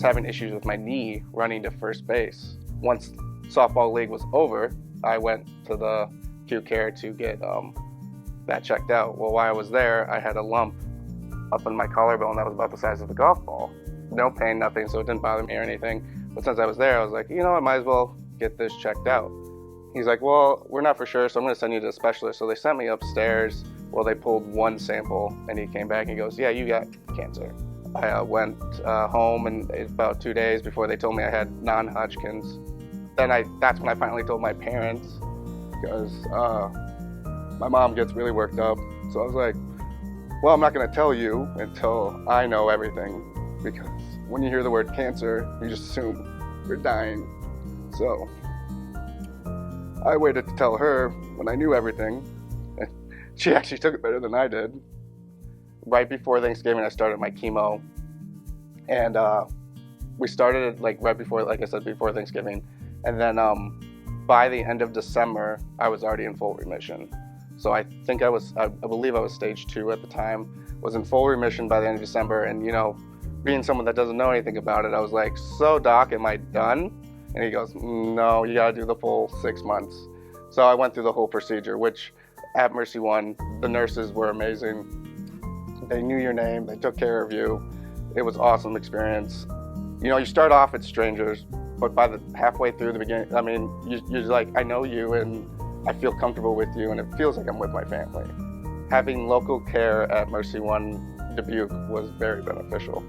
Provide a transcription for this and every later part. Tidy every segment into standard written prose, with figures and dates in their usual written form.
was having issues with my knee running to first base. Once softball league was over, I went to the acute care to get that checked out. Well, while I was there, I had a lump up in my collarbone that was about the size of a golf ball. No pain, nothing, so it didn't bother me or anything. But since I was there, I was like, you know, I might as well get this checked out. He's like, well, we're not for sure, so I'm going to send you to a specialist. So they sent me upstairs. Well, they pulled one sample, and he came back and he goes, yeah, you got cancer. I went home, and about 2 days before they told me I had non-Hodgkin's. That's when I finally told my parents, because my mom gets really worked up. So I was like, well, I'm not going to tell you until I know everything, because when you hear the word cancer, you just assume you're dying. So I waited to tell her when I knew everything. She actually took it better than I did. Right before Thanksgiving, I started my chemo. And we started it right before, like I said, before Thanksgiving. And then by the end of December, I was already in full remission. So I believe I was stage 2 at the time, was in full remission by the end of December. And, you know, being someone that doesn't know anything about it, I was like, so doc, am I done? And he goes, no, you gotta do the full 6 months. So I went through the whole procedure, which at MercyOne, the nurses were amazing. They knew your name, they took care of you. It was an awesome experience. You know, you start off as strangers, but by the halfway through the beginning, I mean, you're like, I know you and I feel comfortable with you, and it feels like I'm with my family. Having local care at MercyOne Dubuque was very beneficial.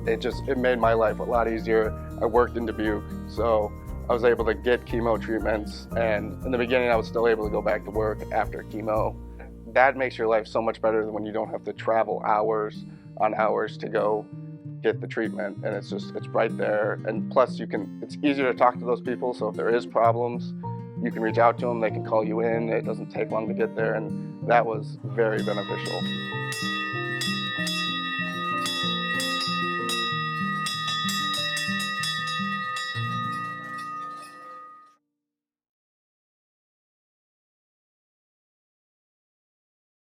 It made my life a lot easier. I worked in Dubuque, so I was able to get chemo treatments, and in the beginning I was still able to go back to work after chemo. That makes your life so much better than when you don't have to travel hours on hours to go get the treatment, and it's right there. And plus it's easier to talk to those people, so if there is problems, you can reach out to them, they can call you in, it doesn't take long to get there, and that was very beneficial.